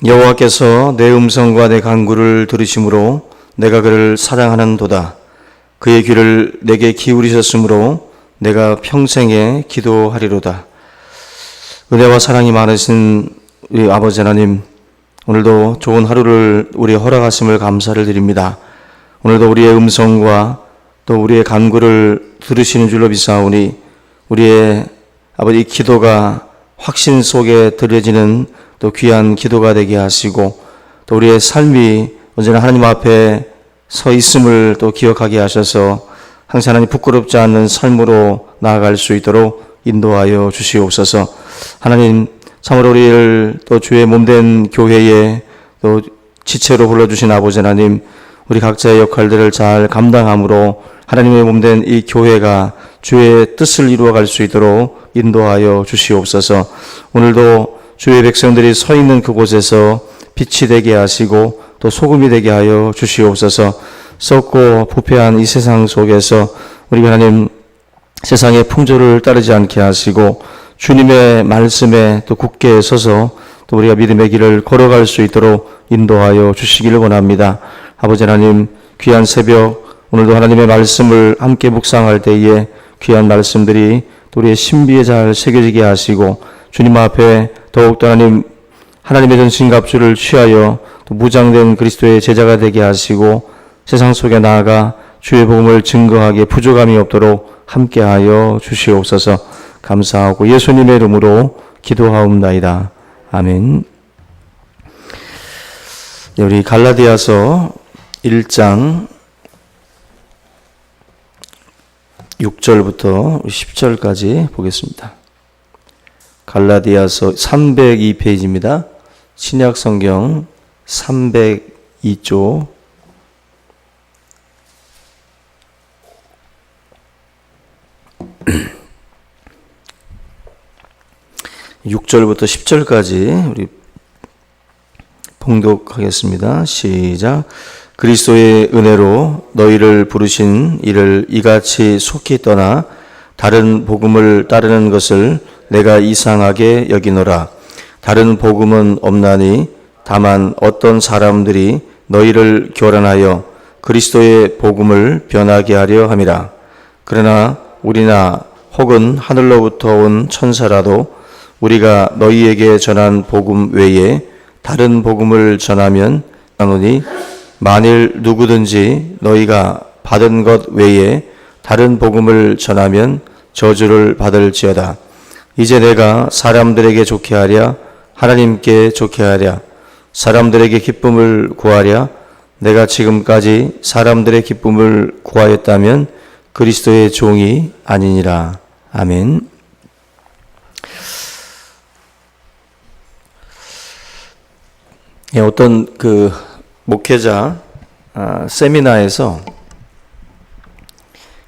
여호와께서 내 음성과 내 간구를 들으심으로 내가 그를 사랑하는도다. 그의 귀를 내게 기울이셨으므로 내가 평생에 기도하리로다. 은혜와 사랑이 많으신 우리 아버지 하나님, 오늘도 좋은 하루를 우리 허락하심을 감사를 드립니다. 오늘도 우리의 음성과 또 우리의 간구를 들으시는 줄로 믿사오니 우리의 아버지 기도가 확신 속에 들려지는 또 귀한 기도가 되게 하시고, 또 우리의 삶이 언제나 하나님 앞에 서 있음을 또 기억하게 하셔서 항상 하나님 부끄럽지 않는 삶으로 나아갈 수 있도록 인도하여 주시옵소서. 하나님, 참으로 우리를 또 주의 몸된 교회에 또 지체로 불러주신 아버지 하나님, 우리 각자의 역할들을 잘 감당함으로 하나님의 몸된 이 교회가 주의 뜻을 이루어갈 수 있도록 인도하여 주시옵소서. 오늘도 주의 백성들이 서 있는 그곳에서 빛이 되게 하시고 또 소금이 되게 하여 주시옵소서. 썩고 부패한 이 세상 속에서 우리 하나님 세상의 풍조를 따르지 않게 하시고 주님의 말씀에 또 굳게 서서 또 우리가 믿음의 길을 걸어갈 수 있도록 인도하여 주시기를 원합니다. 아버지 하나님, 귀한 새벽 오늘도 하나님의 말씀을 함께 묵상할 때에 귀한 말씀들이 또 우리의 신비에 잘 새겨지게 하시고 주님 앞에 더욱더 하나님의 전신갑주를 취하여 또 무장된 그리스도의 제자가 되게 하시고 세상 속에 나아가 주의 복음을 증거하기에 부족함이 없도록 함께하여 주시옵소서. 감사하고 예수님의 이름으로 기도하옵나이다. 아멘. 우리 갈라디아서 1장 6절부터 10절까지 보겠습니다. 갈라디아서 302페이지입니다. 신약성경 302쪽 6절부터 10절까지 우리 봉독하겠습니다. 시작. 그리스도의 은혜로 너희를 부르신 이를 이같이 속히 떠나 다른 복음을 따르는 것을 내가 이상하게 여기노라. 다른 복음은 없나니 다만 어떤 사람들이 너희를 교란하여 그리스도의 복음을 변하게 하려 함이라. 그러나 우리나 혹은 하늘로부터 온 천사라도 우리가 너희에게 전한 복음 외에 다른 복음을 전하면 하노니 만일 누구든지 너희가 받은 것 외에 다른 복음을 전하면 저주를 받을지어다. 이제 내가 사람들에게 좋게 하랴 하나님께 좋게 하랴 사람들에게 기쁨을 구하랴. 내가 지금까지 사람들의 기쁨을 구하였다면 그리스도의 종이 아니니라. 아멘. 어떤 그 목회자 세미나에서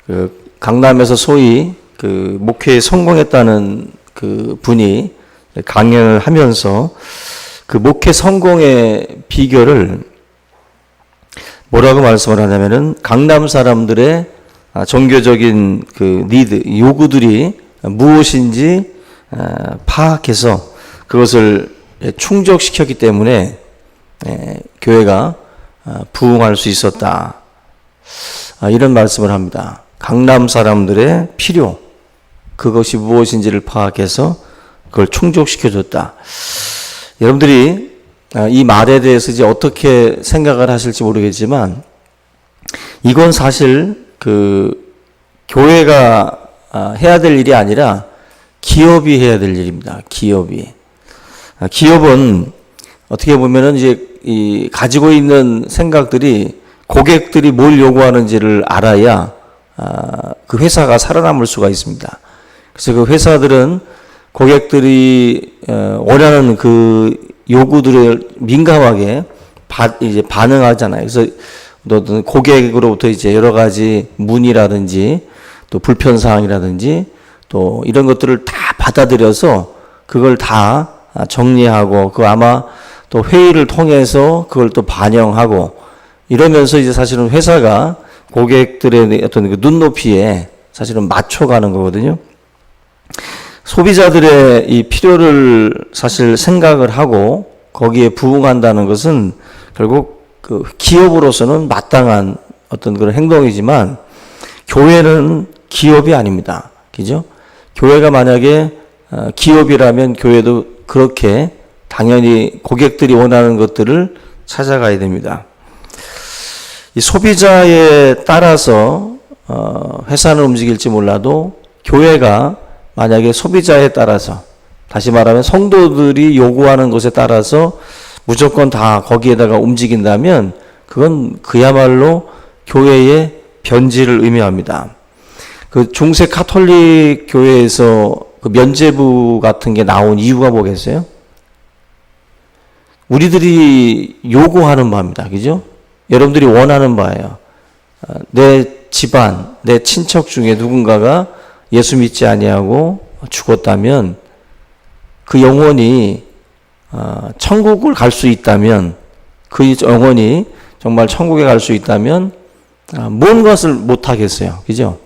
그 강남에서 소위 그 목회에 성공했다는 그 분이 강연을 하면서 그 목회 성공의 비결을 뭐라고 말씀을 하냐면은 강남 사람들의 종교적인 그 니드, 요구들이 무엇인지 파악해서 그것을 충족시켰기 때문에 교회가 부흥할 수 있었다. 이런 말씀을 합니다. 강남 사람들의 필요, 그것이 무엇인지를 파악해서 그걸 충족시켜줬다. 여러분들이 이 말에 대해서 이제 어떻게 생각을 하실지 모르겠지만 이건 사실 그 교회가 해야 될 일이 아니라 기업이 해야 될 일입니다. 기업은 어떻게 보면은 이제 이 가지고 있는 생각들이 고객들이 뭘 요구하는지를 알아야 그 회사가 살아남을 수가 있습니다. 그래서 그 회사들은 고객들이 원하는 그 요구들을 민감하게 이제 반응하잖아요. 그래서 어떤 고객으로부터 이제 여러 가지 문의라든지 또 불편 사항이라든지 또 이런 것들을 다 받아들여서 그걸 다 정리하고 그 아마 또 회의를 통해서 그걸 또 반영하고 이러면서 이제 사실은 회사가 고객들의 어떤 그 눈높이에 사실은 맞춰가는 거거든요. 소비자들의 이 필요를 사실 생각을 하고 거기에 부응한다는 것은 결국 그 기업으로서는 마땅한 어떤 그런 행동이지만 교회는 기업이 아닙니다. 그죠? 교회가 만약에 기업이라면 교회도 그렇게 당연히 고객들이 원하는 것들을 찾아가야 됩니다. 이 소비자에 따라서 회사는 움직일지 몰라도 교회가 만약에 소비자에 따라서, 다시 말하면 성도들이 요구하는 것에 따라서 무조건 다 거기에다가 움직인다면 그건 그야말로 교회의 변질을 의미합니다. 그 중세 카톨릭 교회에서 그 면죄부 같은 게 나온 이유가 뭐겠어요? 우리들이 요구하는 바입니다. 그죠? 여러분들이 원하는 바예요. 내 집안, 내 친척 중에 누군가가 예수 믿지 아니하고 죽었다면 그 영혼이 천국을 갈 수 있다면, 그 영혼이 정말 천국에 갈 수 있다면 뭔 것을 못 하겠어요. 그죠?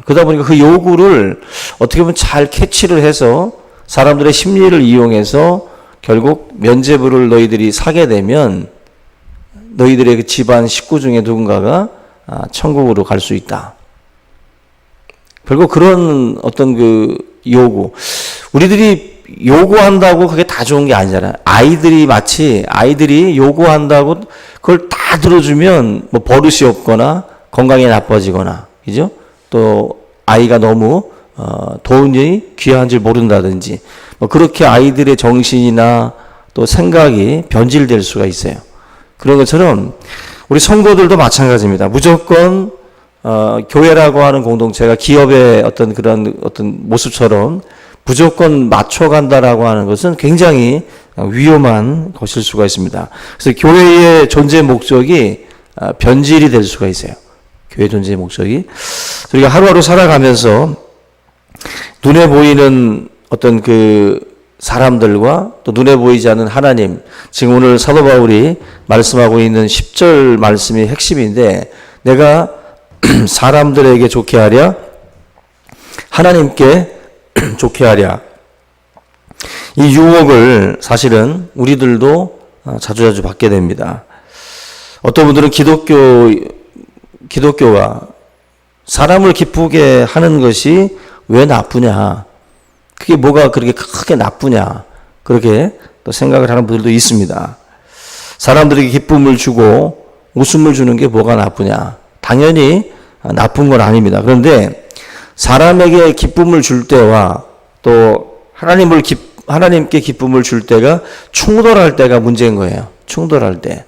그러다 보니까 그 요구를 어떻게 보면 잘 캐치를 해서 사람들의 심리를 이용해서 결국 면죄부를 너희들이 사게 되면 너희들의 그 집안 식구 중에 누군가가 천국으로 갈 수 있다. 결국 그런 어떤 그 요구, 우리들이 요구한다고 그게 다 좋은 게 아니잖아요. 마치 아이들이 요구한다고 그걸 다 들어주면 뭐 버릇이 없거나 건강이 나빠지거나, 그죠? 또 아이가 너무 돈이 귀한 줄 모른다든지 뭐 그렇게 아이들의 정신이나 또 생각이 변질될 수가 있어요. 그런 것처럼 우리 성도들도 마찬가지입니다. 무조건 교회라고 하는 공동체가 기업의 어떤 그런 어떤 모습처럼 무조건 맞춰간다라고 하는 것은 굉장히 위험한 것일 수가 있습니다. 그래서 교회의 존재 목적이 변질이 될 수가 있어요. 교회 존재의 목적이. 우리가 하루하루 살아가면서 눈에 보이는 어떤 그 사람들과 또 눈에 보이지 않는 하나님, 지금 오늘 사도 바울이 말씀하고 있는 10절 말씀이 핵심인데, 내가 사람들에게 좋게 하랴 하나님께 좋게 하랴. 이 유혹을 사실은 우리들도 자주자주 받게 됩니다. 어떤 분들은 기독교가 사람을 기쁘게 하는 것이 왜 나쁘냐, 그게 뭐가 그렇게 크게 나쁘냐, 그렇게 또 생각을 하는 분들도 있습니다. 사람들에게 기쁨을 주고 웃음을 주는 게 뭐가 나쁘냐, 당연히 나쁜 건 아닙니다. 그런데 사람에게 기쁨을 줄 때와 또 하나님께 기쁨을 줄 때가 충돌할 때가 문제인 거예요. 충돌할 때.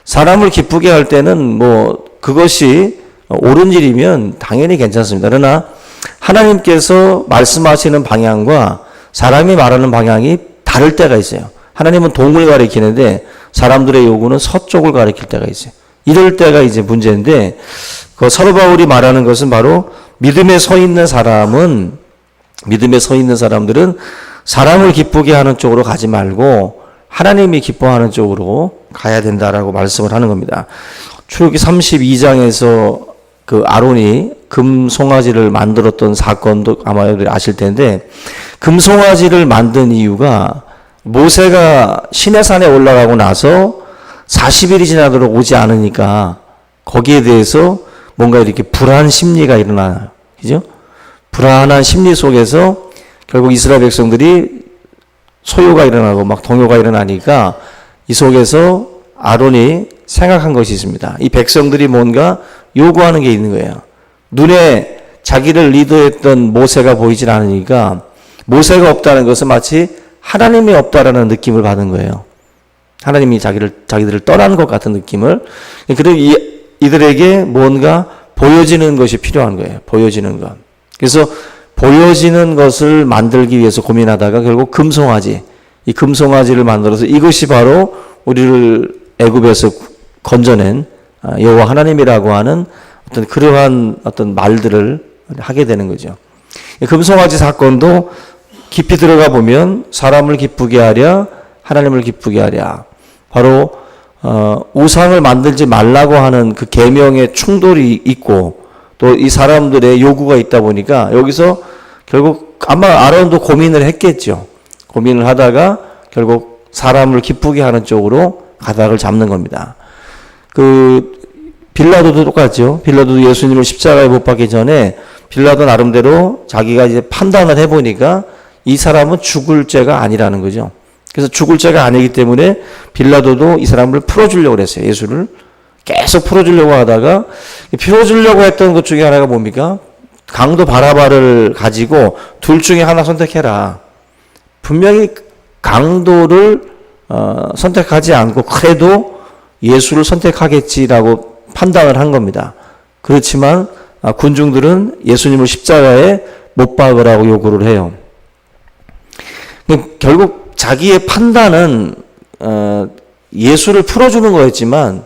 사람을 기쁘게 할 때는 뭐 그것이 옳은 일이면 당연히 괜찮습니다. 그러나 하나님께서 말씀하시는 방향과 사람이 말하는 방향이 다를 때가 있어요. 하나님은 동을 가리키는데 사람들의 요구는 서쪽을 가리킬 때가 있어요. 이럴 때가 이제 문제인데, 그 사도 바울이 말하는 것은 바로 믿음에 서 있는 사람들은 사람을 기쁘게 하는 쪽으로 가지 말고 하나님이 기뻐하는 쪽으로 가야 된다라고 말씀을 하는 겁니다. 출애굽기 32장에서 그 아론이 금송아지를 만들었던 사건도 아마 여러분들이 아실 텐데, 금송아지를 만든 이유가 모세가 시내산에 올라가고 나서 40일이 지나도록 오지 않으니까 거기에 대해서 뭔가 이렇게 불안 심리가 일어나요. 그죠? 불안한 심리 속에서 결국 이스라엘 백성들이 소요가 일어나고 막 동요가 일어나니까 이 속에서 아론이 생각한 것이 있습니다. 이 백성들이 뭔가 요구하는 게 있는 거예요. 눈에 자기를 리더했던 모세가 보이질 않으니까 모세가 없다는 것은 마치 하나님이 없다라는 느낌을 받은 거예요. 하나님이 자기들을 떠난 것 같은 느낌을. 그리고 이들에게 뭔가 보여지는 것이 필요한 거예요. 보여지는 것. 그래서 보여지는 것을 만들기 위해서 고민하다가 결국 이 금송아지를 만들어서 이것이 바로 우리를 애굽에서 건져낸 여호와 하나님이라고 하는 어떤 그러한 어떤 말들을 하게 되는 거죠. 금송아지 사건도 깊이 들어가 보면 사람을 기쁘게 하랴 하나님을 기쁘게 하랴, 바로 우상을 만들지 말라고 하는 그 계명의 충돌이 있고 또 이 사람들의 요구가 있다 보니까 여기서 결국 아마 아론도 고민을 했겠죠. 고민을 하다가 결국 사람을 기쁘게 하는 쪽으로 가닥을 잡는 겁니다. 빌라도도 똑같죠. 빌라도도 예수님을 십자가에 못 박기 전에 빌라도 나름대로 자기가 이제 판단을 해보니까 이 사람은 죽을 죄가 아니라는 거죠. 그래서 죽을 죄가 아니기 때문에 빌라도도 이 사람을 풀어주려고 그랬어요. 예수를 계속 풀어주려고 하다가, 풀어주려고 했던 것 중에 하나가 뭡니까? 강도 바라바를 가지고 둘 중에 하나 선택해라. 분명히 강도를 선택하지 않고 그래도 예수를 선택하겠지라고 판단을 한 겁니다. 그렇지만 군중들은 예수님을 십자가에 못 박으라고 요구를 해요. 결국 자기의 판단은 예수를 풀어주는 거였지만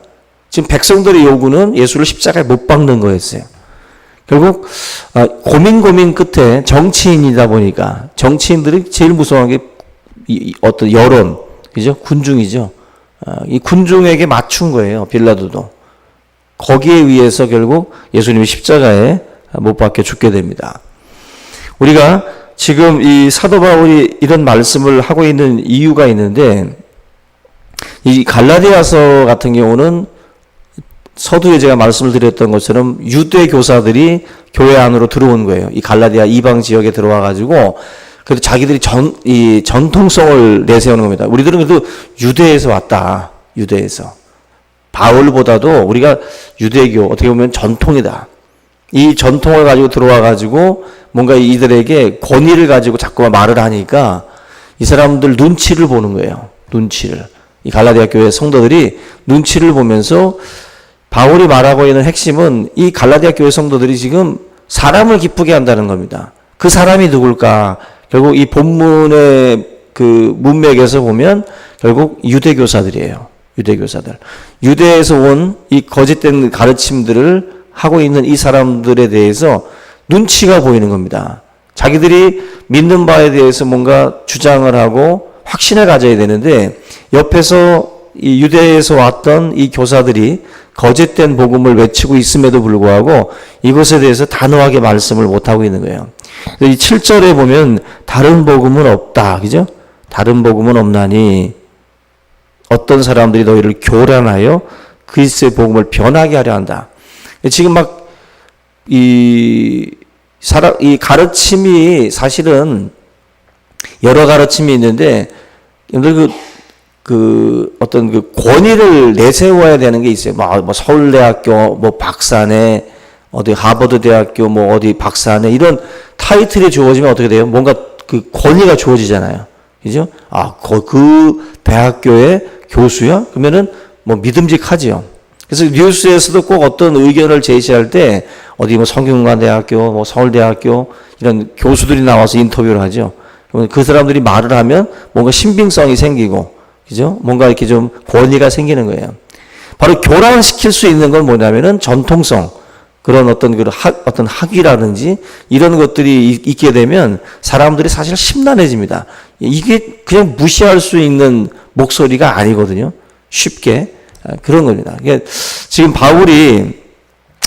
지금 백성들의 요구는 예수를 십자가에 못 박는 거였어요. 결국 고민 끝에 정치인이다 보니까 정치인들이 제일 무서운 게 어떤 여론, 그죠? 군중이죠. 이 군중에게 맞춘 거예요. 빌라도도. 거기에 의해서 결국 예수님이 십자가에 못 박혀 죽게 됩니다. 우리가 지금 이 사도 바울이 이런 말씀을 하고 있는 이유가 있는데, 이 갈라디아서 같은 경우는 서두에 제가 말씀을 드렸던 것처럼 유대 교사들이 교회 안으로 들어온 거예요. 이 갈라디아 이방 지역에 들어와 가지고 그래도 자기들이 이 전통성을 내세우는 겁니다. 우리들은 그래도 유대에서 왔다. 유대에서. 바울보다도 우리가 유대교 어떻게 보면 전통이다. 이 전통을 가지고 들어와 가지고 뭔가 이들에게 권위를 가지고 자꾸만 말을 하니까 이 사람들 눈치를 보는 거예요. 눈치를. 이 갈라디아 교회 성도들이 눈치를 보면서 바울이 말하고 있는 핵심은 이 갈라디아 교회 성도들이 지금 사람을 기쁘게 한다는 겁니다. 그 사람이 누굴까? 결국 이 본문의 그 문맥에서 보면 결국 유대교사들이에요. 유대교사들. 유대에서 온 이 거짓된 가르침들을 하고 있는 이 사람들에 대해서 눈치가 보이는 겁니다. 자기들이 믿는 바에 대해서 뭔가 주장을 하고 확신을 가져야 되는데 옆에서 이 유대에서 왔던 이 교사들이 거짓된 복음을 외치고 있음에도 불구하고 이것에 대해서 단호하게 말씀을 못하고 있는 거예요. 이 7절에 보면 다른 복음은 없다. 그죠? 다른 복음은 없나니 어떤 사람들이 너희를 교란하여 그리스도의 복음을 변하게 하려 한다. 지금 막 이 가르침이 사실은 여러 가르침이 있는데 여러분들 어떤 그 권위를 내세워야 되는 게 있어요. 뭐 서울대학교, 뭐 박사네, 어디 하버드 대학교, 뭐 어디 박사네 이런 타이틀이 주어지면 어떻게 돼요? 뭔가 그 권위가 주어지잖아요. 그죠? 그 대학교의 교수야? 그러면은 뭐 믿음직하지요. 그래서 뉴스에서도 꼭 어떤 의견을 제시할 때 어디 뭐 성균관대학교, 뭐 서울대학교 이런 교수들이 나와서 인터뷰를 하죠. 그 사람들이 말을 하면 뭔가 신빙성이 생기고, 그죠? 뭔가 이렇게 좀 권위가 생기는 거예요. 바로 교란시킬 수 있는 건 뭐냐면은 전통성, 그런 어떤 학위라든지 이런 것들이 있게 되면 사람들이 사실 심란해집니다. 이게 그냥 무시할 수 있는 목소리가 아니거든요. 쉽게. 그런 겁니다. 지금 바울이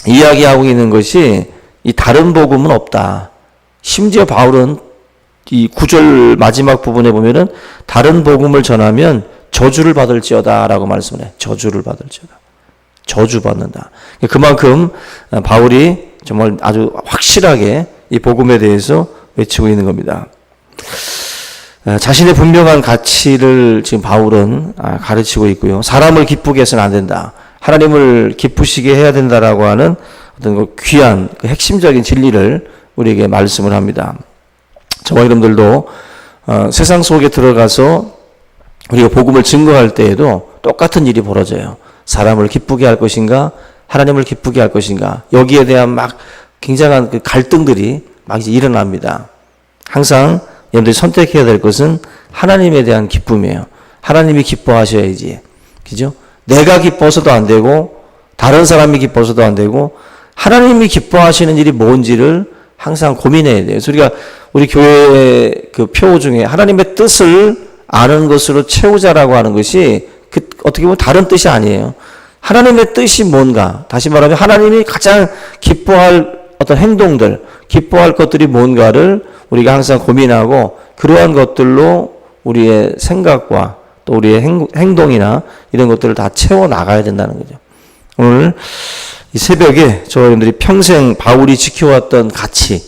이야기하고 있는 것이 이 다른 복음은 없다. 심지어 바울은 이 9절 마지막 부분에 보면은 다른 복음을 전하면 저주를 받을지어다 라고 말씀을 해요. 저주를 받을지어다. 저주받는다. 그만큼 바울이 정말 아주 확실하게 이 복음에 대해서 외치고 있는 겁니다. 자신의 분명한 가치를 지금 바울은 가르치고 있고요. 사람을 기쁘게 해서는 안 된다. 하나님을 기쁘시게 해야 된다라고 하는 어떤 그 귀한 그 핵심적인 진리를 우리에게 말씀을 합니다. 저와 여러분들도 세상 속에 들어가서 우리가 복음을 증거할 때에도 똑같은 일이 벌어져요. 사람을 기쁘게 할 것인가, 하나님을 기쁘게 할 것인가, 여기에 대한 막 굉장한 그 갈등들이 막 이제 일어납니다. 항상 여러분들이 선택해야 될 것은 하나님에 대한 기쁨이에요. 하나님이 기뻐하셔야지. 그죠? 내가 기뻐서도 안 되고, 다른 사람이 기뻐서도 안 되고, 하나님이 기뻐하시는 일이 뭔지를 항상 고민해야 돼요. 그래서 우리 교회의 그 표 중에 하나님의 뜻을 아는 것으로 채우자라고 하는 것이 어떻게 보면 다른 뜻이 아니에요. 하나님의 뜻이 뭔가, 다시 말하면 하나님이 가장 기뻐할 어떤 행동들, 기뻐할 것들이 뭔가를 우리가 항상 고민하고 그러한 것들로 우리의 생각과 또 우리의 행동이나 이런 것들을 다 채워 나가야 된다는 거죠. 오늘 이 새벽에 저와 여러분들이 평생 바울이 지켜왔던 가치,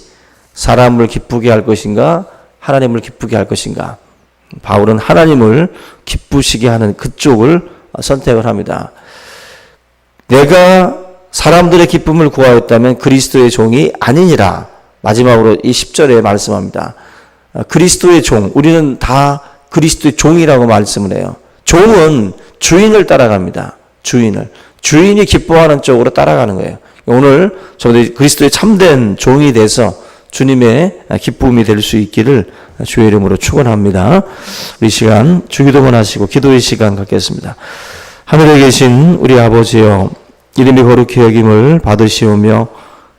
사람을 기쁘게 할 것인가, 하나님을 기쁘게 할 것인가. 바울은 하나님을 기쁘시게 하는 그쪽을 선택을 합니다. 내가 사람들의 기쁨을 구하였다면 그리스도의 종이 아니니라. 마지막으로 이 10절에 말씀합니다. 그리스도의 종, 우리는 다 그리스도의 종이라고 말씀을 해요. 종은 주인을 따라갑니다. 주인이 기뻐하는 쪽으로 따라가는 거예요. 오늘 저희들이 그리스도의 참된 종이 돼서 주님의 기쁨이 될 수 있기를 주의 이름으로 축원합니다. 우리 시간 주기도문 하시고 기도의 시간 갖겠습니다. 하늘에 계신 우리 아버지여, 이름이 거룩히 여김을 받으시오며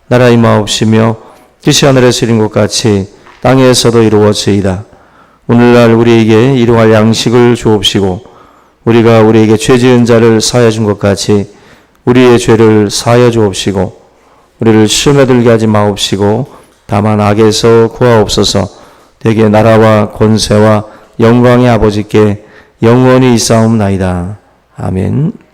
나라 임하옵시며 뜻이 하늘에서 이룬 것 같이 땅에서도 이루어지이다. 오늘날 우리에게 일용할 양식을 주옵시고 우리가 우리에게 죄 지은 자를 사하여 준 것 같이 우리의 죄를 사하여 주옵시고 우리를 시험에 들게 하지 마옵시고 다만 악에서 구하옵소서. 대개 나라와 권세와 영광의 아버지께 영원히 있사옵나이다. 아멘.